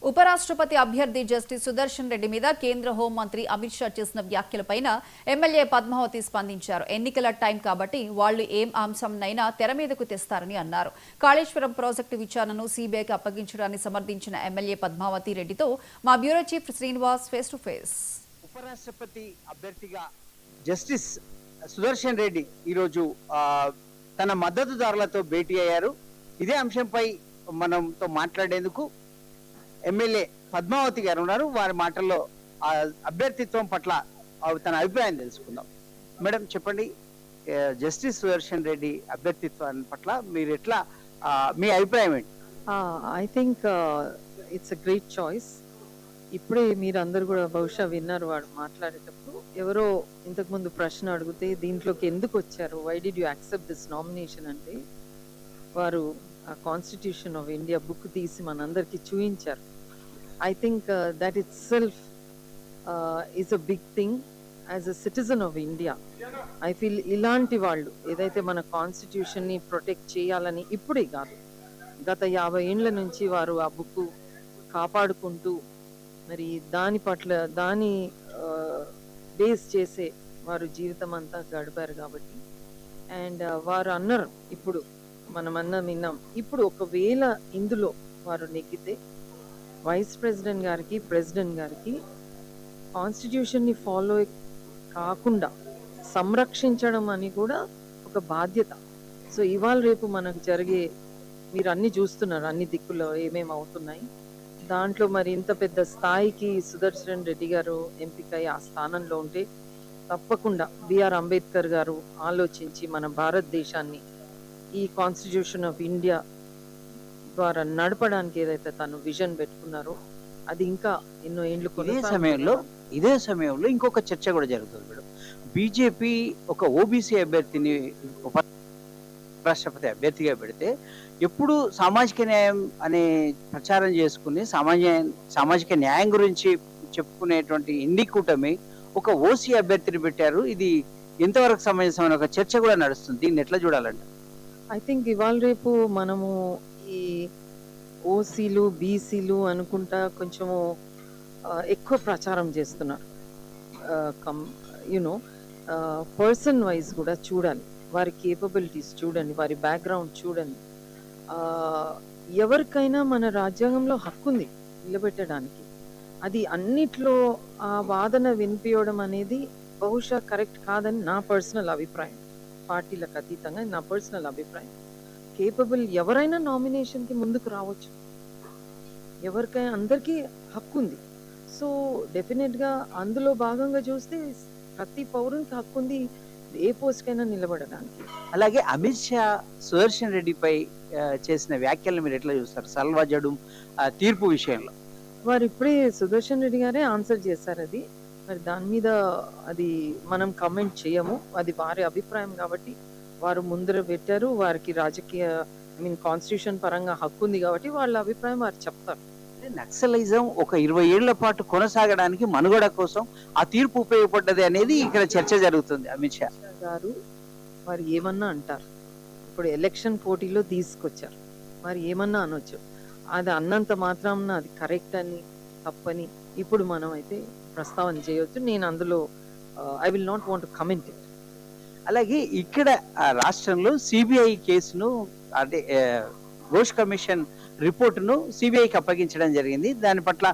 ఉపరాష్ట్రపతి అభ్యర్థి జస్టిస్ సుదర్శన్ రెడ్డి మీద కేంద్ర హోంమంత్రి అమిత్ షా చేసిన వ్యాఖ్యలపైన ఎమ్మెల్యే పద్మావతి స్పందించారు. ఎన్నికల టైం కాబట్టి వాళ్లు ఏం అంశంనైనా తెర మీదకు తెస్తారని అన్నారు. కాళేశ్వరం ప్రాజెక్టు విచారణను సీబీఐకి అప్పగించడాన్ని సమర్థించిన ఎమ్మెల్యే పద్మావతి రెడ్డితో మా bureau chief Srinivas face to face. ఉపరాష్ట్రపతి అభ్యర్థిగా జస్టిస్ సుదర్శన్ రెడ్డి ఈరోజు తన మద్దతుదారులతో భేటీ అయ్యారు. ఇదే అంశంపై మనతో మాట్లాడేందుకు ఎమ్మెల్యే పద్మావతి గారు ఉన్నారు. వారి మాటల్లో అభ్యర్థిత్వం పట్ల తన అభిప్రాయం తెలుసుకుందాం. మేడం చెప్పండి, జస్టిస్ సుదర్శన్ రెడ్డి అభ్యర్థిత్వాన్ని పట్ల మీరు ఎట్లా మీ అభిప్రాయం ఏంటి? I think it's a great choice. ఇప్పుడే మీరు అందరు కూడా బహుశా విన్నారు వాడు మాట్లాడేటప్పుడు. ఎవరో ఇంతకుముందు ప్రశ్న అడిగితే దీంట్లోకి ఎందుకు వచ్చారు, why did you accept this nomination అంటే వారు ఆ కాన్స్టిట్యూషన్ ఆఫ్ ఇండియా బుక్ తీసి మనందరికీ చూపించారు. I think that itself is a big thing as a citizen of India. I feel ఇలాంటి వాళ్ళు ఏదైతే మన కాన్స్టిట్యూషన్ని ప్రొటెక్ట్ చేయాలని ఇప్పుడే కాదు, గత 50 ఏళ్ల నుంచి వారు ఆ బుక్ కాపాడుకుంటూ మరి దాని పట్ల దాని బేస్ చేసే వారు జీవితం అంతా గడిపారు కాబట్టి. అండ్ వారు అన్నారు, ఇప్పుడు మనమన్నా విన్నాం, ఇప్పుడు ఒకవేళ ఇందులో వారు నెగ్గితే వైస్ ప్రెసిడెంట్ గారికి ప్రెసిడెంట్ గారికి కాన్స్టిట్యూషన్ని ఫాలో కాకుండా సంరక్షించడం అని కూడా ఒక బాధ్యత. సో ఇవాళ రేపు మనకు జరిగే, మీరు అన్ని చూస్తున్నారు అన్ని దిక్కుల్లో ఏమేమి అవుతున్నాయి. దాంట్లో మరి ఇంత పెద్ద స్థాయికి సుదర్శన్ రెడ్డి గారు ఎంపికై ఆ స్థానంలో ఉంటే తప్పకుండా బిఆర్ అంబేద్కర్ గారు ఆలోచించి మన భారతదేశాన్ని ఈ కాన్స్టిట్యూషన్ ఆఫ్ ఇండియా ద్వారా నడపడానికి ఏదైతే తను విజన్ పెట్టుకున్నారో అది ఇంకా ఎన్నో ఏళ్ళు. ఇదే సమయంలో ఇంకొక చర్చ కూడా జరుగుతుంది మేడం. బీజేపీ ఒక ఓబీసీ అభ్యర్థిని ఉపరాష్ట్రపతి అభ్యర్థిగా పెడితే ఎప్పుడు సామాజిక న్యాయం అనే ప్రచారం చేసుకుని సామాజిక న్యాయం గురించి చెప్పుకునేటువంటి ఇండి కూటమి ఒక ఓసీ అభ్యర్థిని పెట్టారు. ఇది ఎంతవరకు సమంజసమైన ఒక చర్చ కూడా నడుస్తుంది. దీన్ని ఎట్లా చూడాలండి? ఐ థింక్ ఇవాళ రేపు మనము ఈ ఓసీలు బీసీలు అనుకుంటా కొంచెము ఎక్కువ ప్రచారం చేస్తున్నారు. యునో పర్సన్ వైజ్ కూడా చూడాలి, వారి కేపబిలిటీస్ చూడండి, వారి బ్యాక్గ్రౌండ్ చూడండి. ఎవరికైనా మన రాజ్యాంగంలో హక్కు ఉంది నిలబెట్టడానికి. అది అన్నిట్లో ఆ వాదన వినిపించడం అనేది బహుశా కరెక్ట్ కాదని నా పర్సనల్ అభిప్రాయం. పార్టీలకు అతీతంగా నా పర్సనల్ అభిప్రాయం. కేపబుల్ ఎవరైనా నామినేషన్కి ముందుకు రావచ్చు, ఎవరికైనా అందరికీ హక్కు ఉంది. సో డెఫినెట్గా అందులో భాగంగా చూస్తే ప్రతి పౌరునికి హక్కు ఉంది ఏ పోస్ట్ కైనా నిలబడడానికి. అలాగే అమిత్ షా సుదర్శన్ రెడ్డిపై చేసిన వ్యాఖ్యలను మీరు ఎట్లా చూస్తారు? సల్వా జడుం తీర్పు విషయంలో వారు ఇప్పుడే సుదర్శన్ రెడ్డి గారే ఆన్సర్ చేశారు. అది మరి దాని మీద అది మనం కమెంట్ చేయము, అది వారి అభిప్రాయం కాబట్టి వారు ముందర పెట్టారు. వారికి రాజకీయ కాన్స్టిట్యూషన్ పరంగా హక్కు ఉంది కాబట్టి వాళ్ళ అభిప్రాయం వారు చెప్తారు. నక్సలిజం ఒక 20 ఏళ్ల పాటు కొనసాగడానికి మనుగడ కోసం ఆ తీర్పు ఉపయోగపడ్డది అనేది ఇక్కడ చర్చ జరుగుతుంది. అమిత్ షా గారు వారు ఏమన్నా అంటారు, ఇప్పుడు ఎలక్షన్ పోటీలో తీసుకొచ్చారు, మరి ఏమన్నా అనొచ్చు. అది అన్నంత మాత్రం అది కరెక్ట్ అని తప్పని ఇప్పుడు మనం అయితే ప్రస్తావన చేయవచ్చు. నేను అందులో I will not want to comment it. అలాగే ఇక్కడ రాష్ట్రంలో సిబిఐ కేసును అంటే ఘోష్ కమిషన్ రిపోర్టును సిబిఐకి అప్పగించడం జరిగింది. దాని పట్ల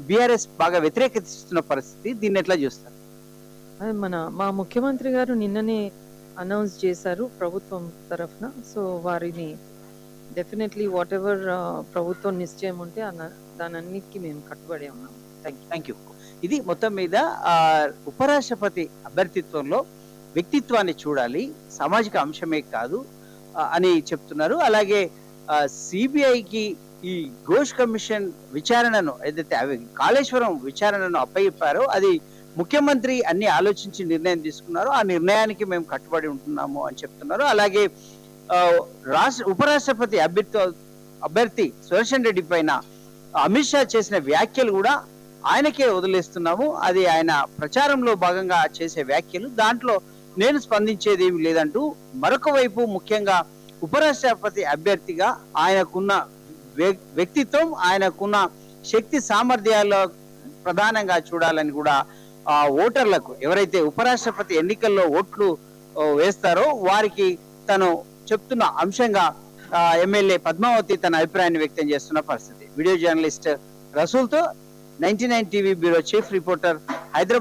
బీఆర్ఎస్ బాగా వ్యతిరేకిస్తున్న పరిస్థితి. దీన్ని ఎట్లా చూస్తారు? మా ముఖ్యమంత్రి గారు నిన్ననే అనౌన్స్ చేశారు ప్రభుత్వం తరఫున. సో వారిని డెఫినెట్లీ వాట్ ఎవర్ ప్రభుత్వం నిశ్చయం ఉంటే దానన్నిటికీ మేము కట్టుబడి ఉన్నాం. Thank you. ఇది మొత్తం మీద ఉపరాష్ట్రపతి అభ్యర్థిత్వంలో వ్యక్తిత్వాన్ని చూడాలి, సామాజిక అంశమే కాదు అని చెప్తున్నారు. అలాగే సిబిఐకి ఈ ఘోష్ కమిషన్ విచారణను ఏదైతే కాళేశ్వరం విచారణను అప్పగిప్పారో అది ముఖ్యమంత్రి అన్ని ఆలోచించి నిర్ణయం తీసుకున్నారో ఆ నిర్ణయానికి మేము కట్టుబడి ఉంటున్నాము అని చెప్తున్నారు. అలాగే ఉపరాష్ట్రపతి అభ్యర్థి సుదర్శన్ రెడ్డి పైన అమిత్ షా చేసిన వ్యాఖ్యలు కూడా ఆయనకే వదిలేస్తున్నాము, అది ఆయన ప్రచారంలో భాగంగా చేసే వ్యాఖ్యలు, దాంట్లో నేను స్పందించేది ఏమి లేదంటూ మరొక వైపు ముఖ్యంగా ఉపరాష్ట్రపతి అభ్యర్థిగా ఆయనకున్న వ్యక్తిత్వం, ఆయనకున్న శక్తి సామర్థ్యాల్లో ప్రధానంగా చూడాలని కూడా ఓటర్లకు ఎవరైతే ఉపరాష్ట్రపతి ఎన్నికల్లో ఓట్లు వేస్తారో వారికి తను చెప్తున్న అంశంగా ఎమ్మెల్యే పద్మావతి తన అభిప్రాయాన్ని వ్యక్తం చేస్తున్న పరిస్థితి. వీడియో జర్నలిస్ట్ రసూల్తో 99 TV bureau chief reporter Hyderabad.